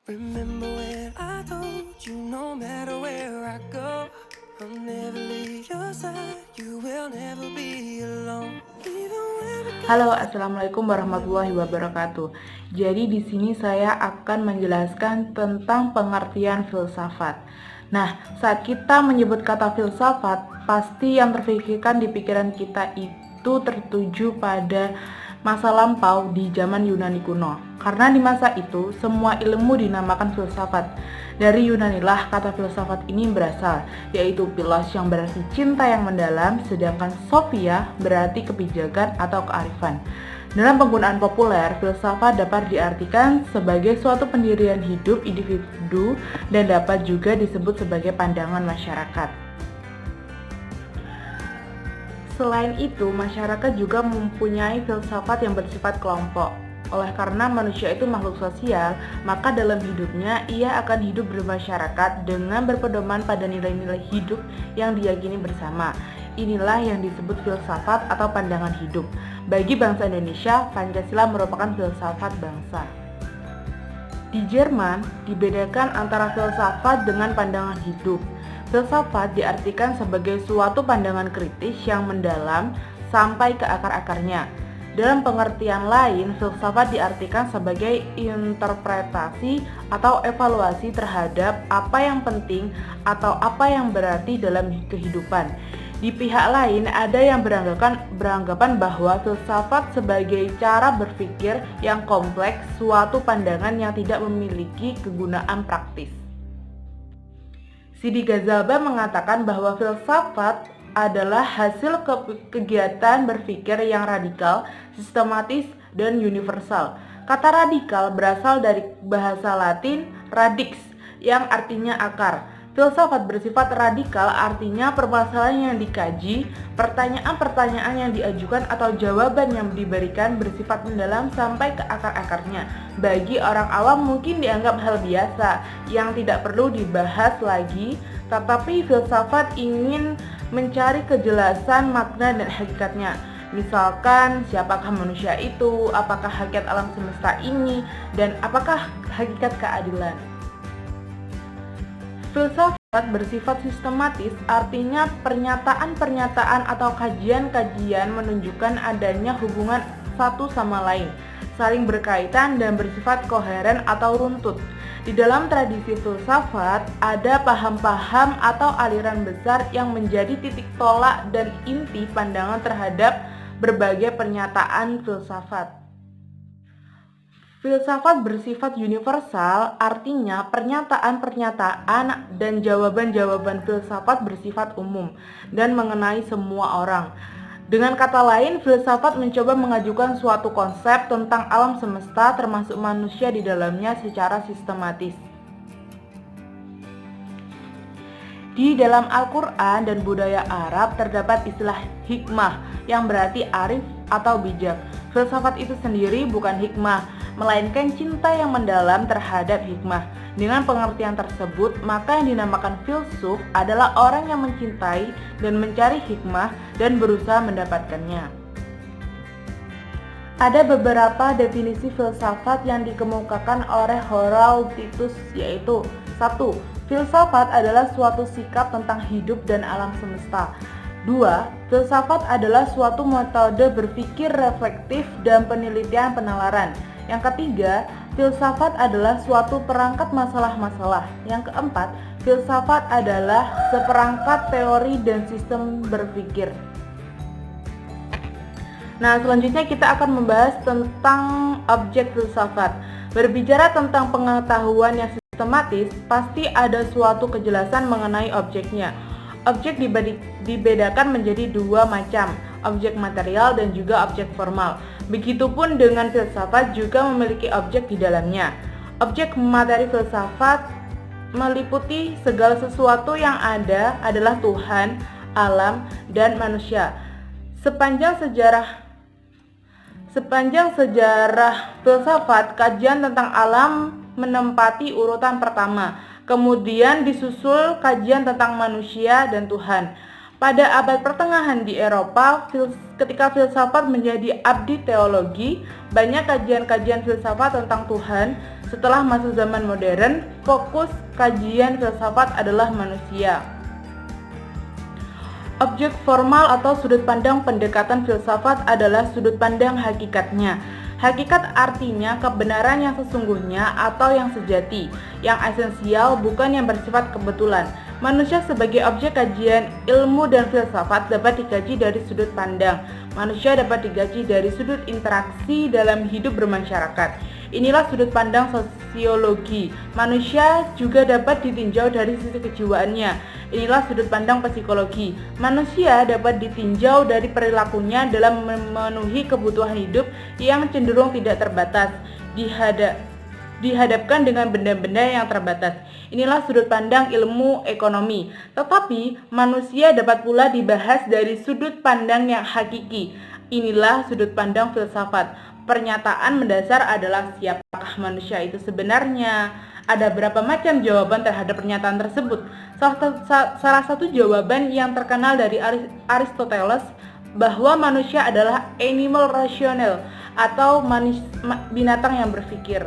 Remember when I told you no matter where I go, I'll never leave your side, you will never be alone. Even when we Halo, assalamualaikum warahmatullahi wabarakatuh. Jadi di sini saya akan menjelaskan tentang pengertian filsafat. Nah, saat kita menyebut kata filsafat, pasti yang terfikirkan di pikiran kita itu tertuju pada masa lampau di zaman Yunani kuno. Karena di masa itu, semua ilmu dinamakan filsafat. Dari Yunanilah kata filsafat ini berasal, yaitu philos yang berarti cinta yang mendalam, sedangkan sophia berarti kebijakan atau kearifan. Dalam penggunaan populer, filsafat dapat diartikan sebagai suatu pendirian hidup individu dan dapat juga disebut sebagai pandangan masyarakat. Selain itu, masyarakat juga mempunyai filsafat yang bersifat kelompok. Oleh karena manusia itu makhluk sosial, maka dalam hidupnya ia akan hidup bermasyarakat dengan berpedoman pada nilai-nilai hidup yang diyakini bersama. Inilah yang disebut filsafat atau pandangan hidup. Bagi bangsa Indonesia, Pancasila merupakan filsafat bangsa. Di Jerman, dibedakan antara filsafat dengan pandangan hidup. Filsafat diartikan sebagai suatu pandangan kritis yang mendalam sampai ke akar-akarnya. Dalam pengertian lain, filsafat diartikan sebagai interpretasi atau evaluasi terhadap apa yang penting atau apa yang berarti dalam kehidupan. Di pihak lain, ada yang beranggapan bahwa filsafat sebagai cara berpikir yang kompleks, suatu pandangan yang tidak memiliki kegunaan praktis. Sidi Ghazalba mengatakan bahwa filsafat adalah hasil kegiatan berpikir yang radikal, sistematis, dan universal. Kata radikal berasal dari bahasa Latin radix, yang artinya akar. Filsafat bersifat radikal artinya permasalahan yang dikaji, pertanyaan-pertanyaan yang diajukan atau jawaban yang diberikan bersifat mendalam sampai ke akar-akarnya. Bagi orang awam mungkin dianggap hal biasa yang tidak perlu dibahas lagi, tetapi filsafat ingin mencari kejelasan makna dan hakikatnya. Misalkan, siapakah manusia itu, apakah hakikat alam semesta ini, dan apakah hakikat keadilan. Filsafat bersifat sistematis, artinya pernyataan-pernyataan atau kajian-kajian menunjukkan adanya hubungan satu sama lain, saling berkaitan dan bersifat koheren atau runtut. Di dalam tradisi filsafat, ada paham-paham atau aliran besar yang menjadi titik tolak dan inti pandangan terhadap berbagai pernyataan filsafat. Filsafat bersifat universal, artinya pernyataan-pernyataan dan jawaban-jawaban filsafat bersifat umum dan mengenai semua orang. Dengan kata lain, filsafat mencoba mengajukan suatu konsep tentang alam semesta termasuk manusia di dalamnya secara sistematis. Di dalam Al-Quran dan budaya Arab terdapat istilah hikmah yang berarti arif atau bijak. Filsafat itu sendiri bukan hikmah, melainkan cinta yang mendalam terhadap hikmah. Dengan pengertian tersebut, maka yang dinamakan filsuf adalah orang yang mencintai dan mencari hikmah dan berusaha mendapatkannya. Ada beberapa definisi filsafat yang dikemukakan oleh Heraclitus, yaitu 1. Filsafat adalah suatu sikap tentang hidup dan alam semesta. 2. Filsafat adalah suatu metode berpikir reflektif dan penelitian penalaran. Yang ketiga, filsafat adalah suatu perangkat masalah-masalah. Yang keempat, filsafat adalah seperangkat teori dan sistem berpikir. Nah, selanjutnya kita akan membahas tentang objek filsafat. Berbicara tentang pengetahuan yang sistematis, pasti ada suatu kejelasan mengenai objeknya. Objek dibedakan menjadi dua macam, objek material dan juga objek formal. Begitupun dengan filsafat juga memiliki objek di dalamnya. Objek materi filsafat meliputi segala sesuatu yang ada adalah Tuhan, alam, dan manusia. Sepanjang sejarah filsafat, kajian tentang alam menempati urutan pertama. Kemudian disusul kajian tentang manusia dan Tuhan. Pada abad pertengahan di Eropa, ketika filsafat menjadi abdi teologi, banyak kajian-kajian filsafat tentang Tuhan. Setelah masuk zaman modern, fokus kajian filsafat adalah manusia. Objek formal atau sudut pandang pendekatan filsafat adalah sudut pandang hakikatnya. Hakikat artinya kebenaran yang sesungguhnya atau yang sejati, yang esensial, bukan yang bersifat kebetulan. Manusia sebagai objek kajian ilmu dan filsafat dapat dikaji dari sudut pandang. Manusia dapat dikaji dari sudut interaksi dalam hidup bermasyarakat. Inilah sudut pandang sosiologi. Manusia juga dapat ditinjau dari sisi kejiwaannya. Inilah sudut pandang psikologi. Manusia dapat ditinjau dari perilakunya dalam memenuhi kebutuhan hidup yang cenderung tidak terbatas, dihadapkan dengan benda-benda yang terbatas. Inilah sudut pandang ilmu ekonomi. Tetapi manusia dapat pula dibahas dari sudut pandang yang hakiki. Inilah sudut pandang filsafat. Pernyataan mendasar adalah siapakah manusia itu sebenarnya? Ada berapa macam jawaban terhadap pernyataan tersebut? Salah satu jawaban yang terkenal dari Aristoteles bahwa manusia adalah animal rational atau binatang yang berpikir.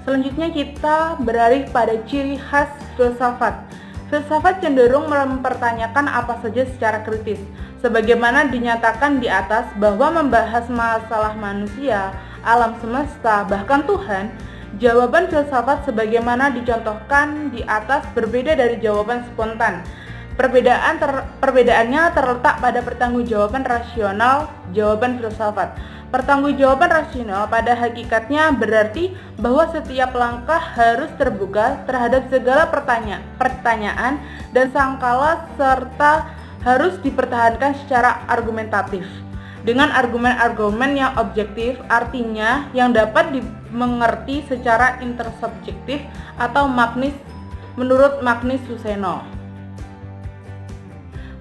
Selanjutnya kita beralih pada ciri khas filsafat. Filsafat cenderung mempertanyakan apa saja secara kritis. Sebagaimana dinyatakan di atas bahwa membahas masalah manusia, alam semesta, bahkan Tuhan, jawaban filsafat sebagaimana dicontohkan di atas berbeda dari jawaban spontan. Perbedaannya terletak pada pertanggungjawaban rasional jawaban filsafat. Pertanggungjawaban rasional pada hakikatnya berarti bahwa setiap langkah harus terbuka terhadap segala pertanyaan dan sangkala serta harus dipertahankan secara argumentatif. Dengan argumen-argumen yang objektif, artinya yang dapat dimengerti secara intersubjektif atau menurut Magnus Suseno.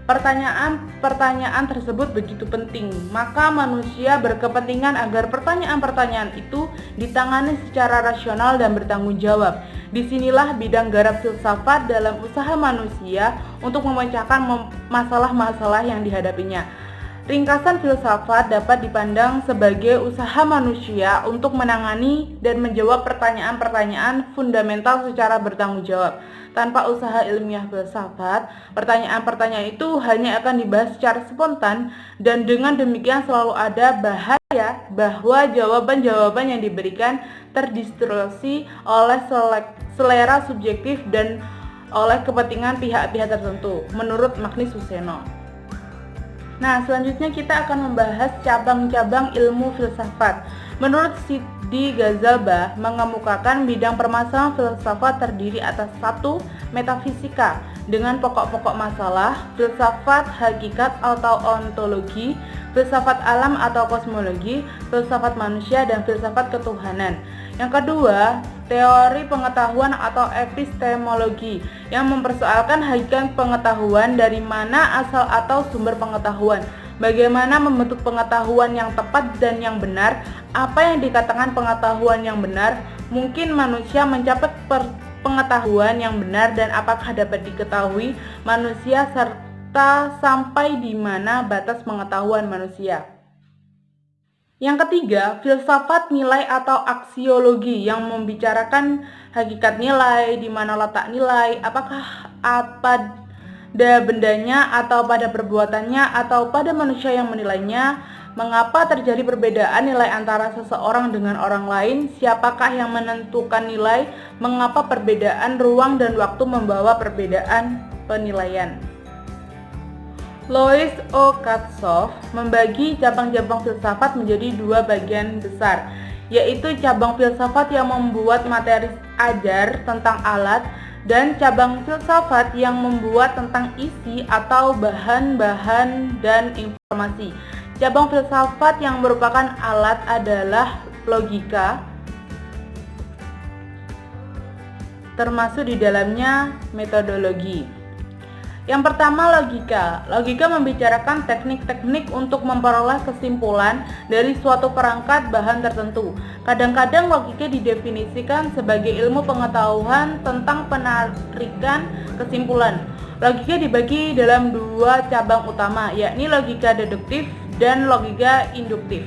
Pertanyaan tersebut begitu penting, maka manusia berkepentingan agar pertanyaan-pertanyaan itu ditangani secara rasional dan bertanggung jawab. Disinilah bidang garap filsafat dalam usaha manusia untuk memecahkan masalah-masalah yang dihadapinya. Ringkasan filsafat dapat dipandang sebagai usaha manusia untuk menangani dan menjawab pertanyaan-pertanyaan fundamental secara bertanggung jawab. Tanpa usaha ilmiah filsafat, pertanyaan-pertanyaan itu hanya akan dibahas secara spontan, dan dengan demikian selalu ada bahaya bahwa jawaban-jawaban yang diberikan terdistorsi oleh selera subjektif dan oleh kepentingan pihak-pihak tertentu, menurut Magnus Suseno. Nah, selanjutnya kita akan membahas cabang-cabang ilmu filsafat. Menurut Sidi Ghazalbah mengemukakan bidang permasalahan filsafat terdiri atas 1. Metafisika dengan pokok-pokok masalah, filsafat hakikat atau ontologi, filsafat alam atau kosmologi, filsafat manusia, dan filsafat ketuhanan. Yang kedua, teori pengetahuan atau epistemologi yang mempersoalkan hakikat pengetahuan, dari mana asal atau sumber pengetahuan, bagaimana membentuk pengetahuan yang tepat dan yang benar, apa yang dikatakan pengetahuan yang benar, mungkin manusia mencapai pengetahuan yang benar, dan apakah dapat diketahui manusia, serta sampai di mana batas pengetahuan manusia. Yang ketiga, filsafat nilai atau aksiologi yang membicarakan hakikat nilai, di mana letak nilai, apakah pada bendanya atau pada perbuatannya atau pada manusia yang menilainya, mengapa terjadi perbedaan nilai antara seseorang dengan orang lain, siapakah yang menentukan nilai, mengapa perbedaan ruang dan waktu membawa perbedaan penilaian. Louis O. Katzoff membagi cabang-cabang filsafat menjadi 2 bagian besar, yaitu cabang filsafat yang membuat materi ajar tentang alat dan cabang filsafat yang membuat tentang isi atau bahan-bahan dan informasi. Cabang filsafat yang merupakan alat adalah logika, termasuk di dalamnya metodologi. Yang pertama, logika. Logika membicarakan teknik-teknik untuk memperoleh kesimpulan dari suatu perangkat bahan tertentu. Kadang-kadang logika didefinisikan sebagai ilmu pengetahuan tentang penarikan kesimpulan. Logika dibagi dalam dua cabang utama, yakni logika deduktif dan logika induktif.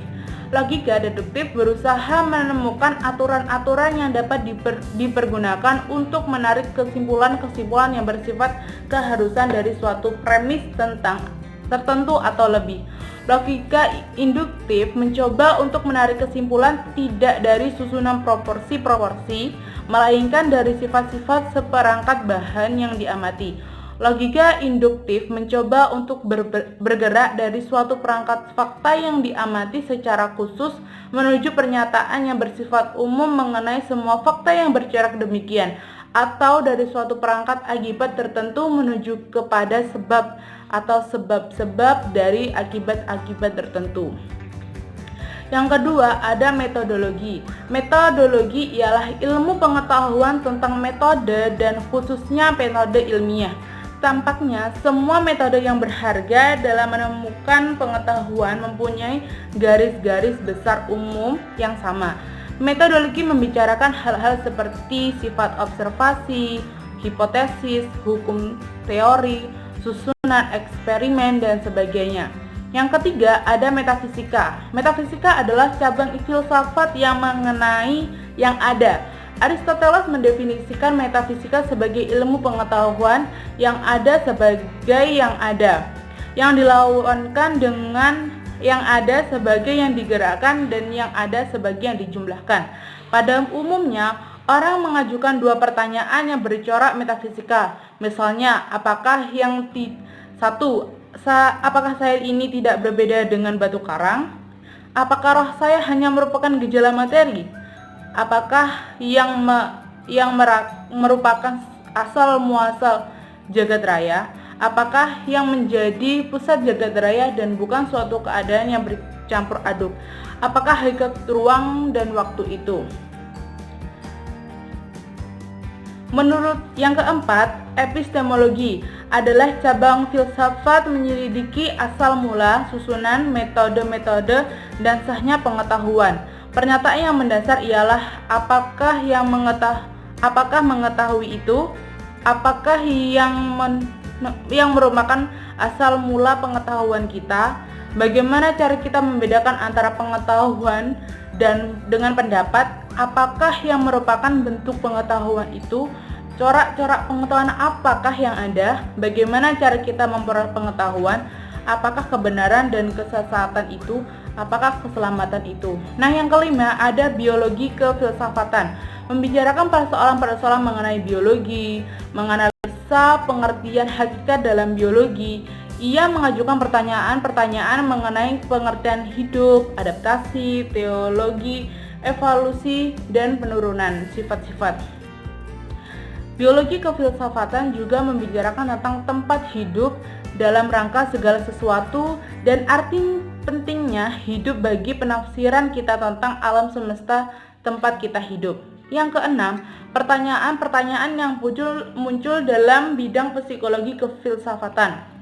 Logika deduktif berusaha menemukan aturan-aturan yang dapat dipergunakan untuk menarik kesimpulan-kesimpulan yang bersifat keharusan dari suatu premis tertentu atau lebih. Logika induktif mencoba untuk menarik kesimpulan tidak dari susunan proporsi-proporsi, melainkan dari sifat-sifat seperangkat bahan yang diamati. Logika induktif mencoba untuk bergerak dari suatu perangkat fakta yang diamati secara khusus menuju pernyataan yang bersifat umum mengenai semua fakta yang bercorak demikian, atau dari suatu perangkat akibat tertentu menuju kepada sebab atau sebab-sebab dari akibat-akibat tertentu. Yang kedua, ada metodologi. Metodologi ialah ilmu pengetahuan tentang metode dan khususnya metode ilmiah. Tampaknya semua metode yang berharga dalam menemukan pengetahuan mempunyai garis-garis besar umum yang sama. Metodologi membicarakan hal-hal seperti sifat observasi, hipotesis, hukum teori, susunan eksperimen, dan sebagainya. Yang ketiga, ada metafisika. Metafisika adalah cabang filsafat yang mengenai yang ada. Aristoteles mendefinisikan metafisika sebagai ilmu pengetahuan yang ada sebagai yang ada, yang dilawankan dengan yang ada sebagai yang digerakkan dan yang ada sebagai yang dijumlahkan. Pada umumnya, orang mengajukan dua pertanyaan yang bercorak metafisika. Misalnya, apakah saya ini tidak berbeda dengan batu karang? Apakah roh saya hanya merupakan gejala materi? Apakah yang merupakan asal muasal jagat raya? Apakah yang menjadi pusat jagat raya dan bukan suatu keadaan yang bercampur aduk? Apakah hakikat ruang dan waktu itu? Menurut yang keempat, epistemologi adalah cabang filsafat menyelidiki asal mula, susunan, metode-metode, dan sahnya pengetahuan. Pernyataan yang mendasar ialah apakah mengetahui itu, apakah yang merupakan asal mula pengetahuan kita, bagaimana cara kita membedakan antara pengetahuan dan dengan pendapat, apakah yang merupakan bentuk pengetahuan itu, corak-corak pengetahuan apakah yang ada, bagaimana cara kita memperoleh pengetahuan, apakah kebenaran dan kesesatan itu, apakah keselamatan itu. Nah, yang kelima ada biologi kefilsafatan, membicarakan persoalan-persoalan mengenai biologi, menganalisa pengertian hakikat dalam biologi. Ia mengajukan pertanyaan-pertanyaan mengenai pengertian hidup, adaptasi, teologi, evolusi, dan penurunan sifat-sifat. Biologi kefilsafatan juga membicarakan tentang tempat hidup dalam rangka segala sesuatu dan arti pentingnya hidup bagi penafsiran kita tentang alam semesta tempat kita hidup. Yang keenam, pertanyaan-pertanyaan yang muncul dalam bidang psikologi kefilsafatan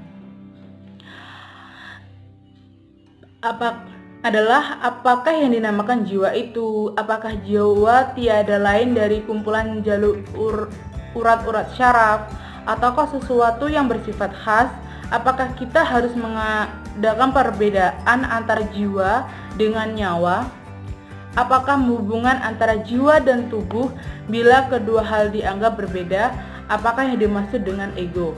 apakah yang dinamakan jiwa itu? Apakah jiwa tiada lain dari kumpulan jalur urat-urat syaraf, ataukah sesuatu yang bersifat khas? Apakah kita harus mengadakan perbedaan antara jiwa dengan nyawa? Apakah hubungan antara jiwa dan tubuh bila kedua hal dianggap berbeda? Apakah yang dimaksud dengan ego?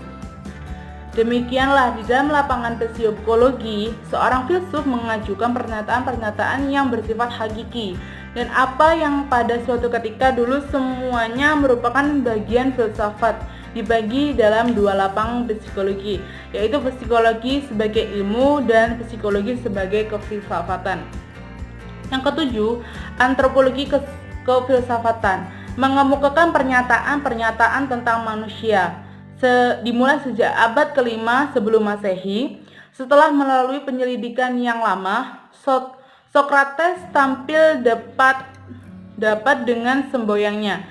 Demikianlah di dalam lapangan psikologi, seorang filsuf mengajukan pernyataan-pernyataan yang bersifat hakiki dan apa yang pada suatu ketika dulu semuanya merupakan bagian filsafat dibagi dalam dua lapang psikologi, yaitu psikologi sebagai ilmu dan psikologi sebagai kefilsafatan. Yang ketujuh, antropologi kefilsafatan, mengemukakan pernyataan-pernyataan tentang manusia. Dimulai sejak abad ke-5 sebelum Masehi, setelah melalui penyelidikan yang lama, Sokrates tampil dapat dengan semboyangnya.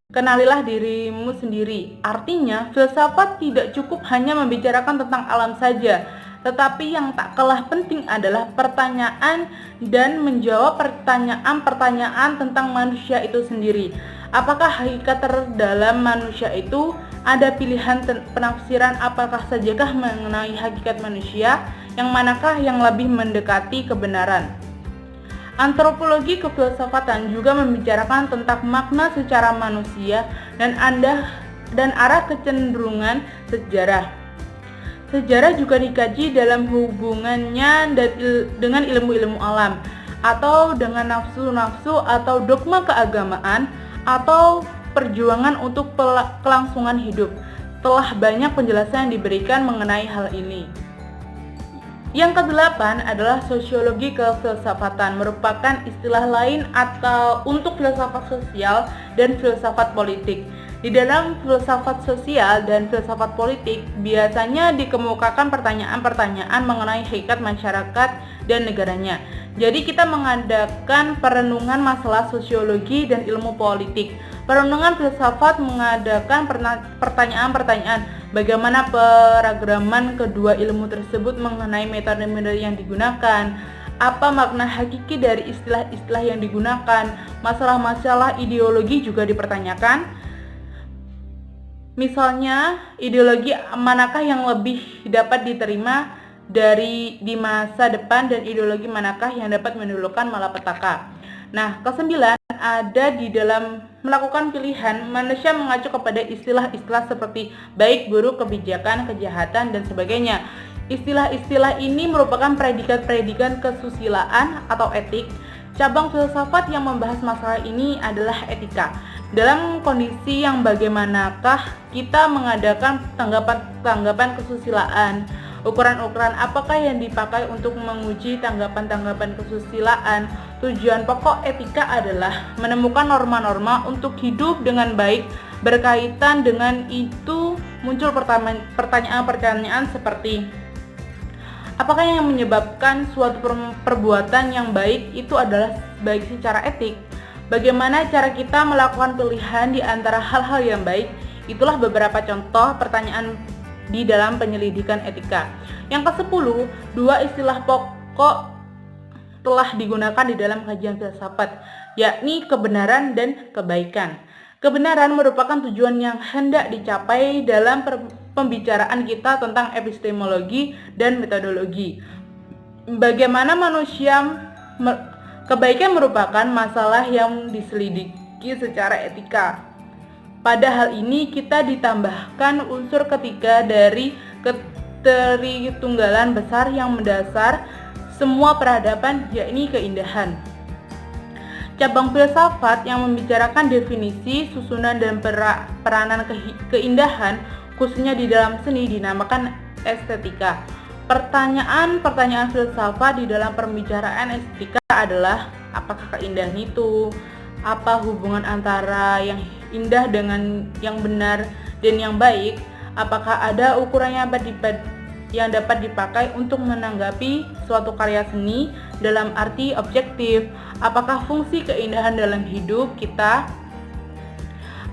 Kenalilah dirimu sendiri. Artinya, filsafat tidak cukup hanya membicarakan tentang alam saja, tetapi yang tak kalah penting adalah pertanyaan dan menjawab pertanyaan-pertanyaan tentang manusia itu sendiri. Apakah hakikat terdalam manusia itu? Ada pilihan penafsiran apakah sajakah mengenai hakikat manusia, yang manakah yang lebih mendekati kebenaran. Antropologi kefilsafatan juga membicarakan tentang makna secara manusia dan arah kecenderungan sejarah. Sejarah juga dikaji dalam hubungannya dengan ilmu-ilmu alam, atau dengan nafsu-nafsu atau dogma keagamaan, atau perjuangan untuk kelangsungan hidup. Telah banyak penjelasan yang diberikan mengenai hal ini. Yang ke-8 adalah sosiologi kefilsafatan, merupakan istilah lain atau untuk filsafat sosial dan filsafat politik. Di dalam filsafat sosial dan filsafat politik biasanya dikemukakan pertanyaan-pertanyaan mengenai hakikat masyarakat dan negaranya. Jadi kita mengadakan perenungan masalah sosiologi dan ilmu politik. Perenungan filsafat mengadakan pertanyaan-pertanyaan bagaimana peragraman kedua ilmu tersebut mengenai metode-metode yang digunakan, apa makna hakiki dari istilah-istilah yang digunakan, masalah-masalah ideologi juga dipertanyakan. Misalnya, ideologi manakah yang lebih dapat diterima di masa depan dan ideologi manakah yang dapat menimbulkan malapetaka. Nah, ke-9 ada di dalam melakukan pilihan, manusia mengacu kepada istilah-istilah seperti baik, buruk, kebijakan, kejahatan, dan sebagainya. Istilah-istilah ini merupakan predikat-predikat kesusilaan atau etik. Cabang filsafat yang membahas masalah ini adalah etika. Dalam kondisi yang bagaimanakah kita mengadakan tanggapan kesusilaan? Ukuran-ukuran apakah yang dipakai untuk menguji tanggapan-tanggapan kesusilaan? Tujuan pokok etika adalah menemukan norma-norma untuk hidup dengan baik. Berkaitan dengan itu muncul pertanyaan-pertanyaan seperti apakah yang menyebabkan suatu perbuatan yang baik itu adalah baik secara etik? Bagaimana cara kita melakukan pilihan di antara hal-hal yang baik? Itulah beberapa contoh pertanyaan di dalam penyelidikan etika. Yang ke-10, dua istilah pokok telah digunakan di dalam kajian filsafat, yakni kebenaran dan kebaikan. Kebenaran merupakan tujuan yang hendak dicapai dalam pembicaraan kita tentang epistemologi dan metodologi. Bagaimana kebaikan merupakan masalah yang diselidiki secara etika. Pada hal ini kita ditambahkan unsur ketiga dari ketertunggalan besar yang mendasar semua peradaban, yakni keindahan. Cabang filsafat yang membicarakan definisi, susunan, dan peranan keindahan, khususnya di dalam seni, dinamakan estetika. Pertanyaan-pertanyaan filsafat di dalam pembicaraan estetika adalah apakah keindahan itu? Apa hubungan antara yang indah dengan yang benar dan yang baik? Apakah ada ukuran yang dapat dipakai untuk menanggapi suatu karya seni dalam arti objektif? Apakah fungsi keindahan dalam hidup kita?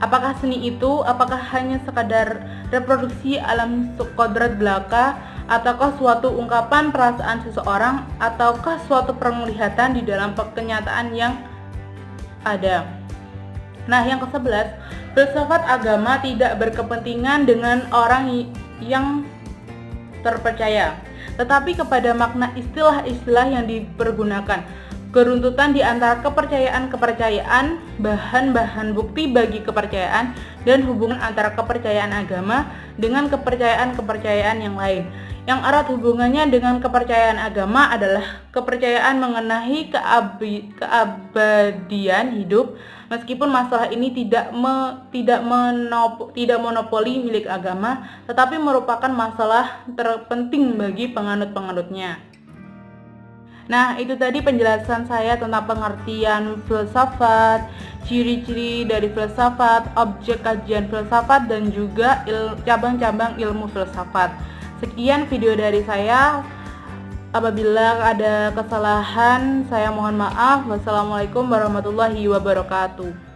Apakah seni itu hanya sekadar reproduksi alam kodrat belaka, ataukah suatu ungkapan perasaan seseorang, ataukah suatu penglihatan di dalam kenyataan yang ada? Nah, yang ke-11, filsafat agama tidak berkepentingan dengan orang yang terpercaya, tetapi kepada makna istilah-istilah yang dipergunakan. Keruntutan di antara kepercayaan-kepercayaan, bahan-bahan bukti bagi kepercayaan, dan hubungan antara kepercayaan agama dengan kepercayaan-kepercayaan yang lain. Yang erat hubungannya dengan kepercayaan agama adalah kepercayaan mengenai keabadian hidup, meskipun masalah ini tidak monopoli milik agama, tetapi merupakan masalah terpenting bagi penganut-penganutnya. Nah, itu tadi penjelasan saya tentang pengertian filsafat, ciri-ciri dari filsafat, objek kajian filsafat, dan juga cabang-cabang ilmu filsafat. Sekian video dari saya. Apabila ada kesalahan, saya mohon maaf. Wassalamualaikum warahmatullahi wabarakatuh.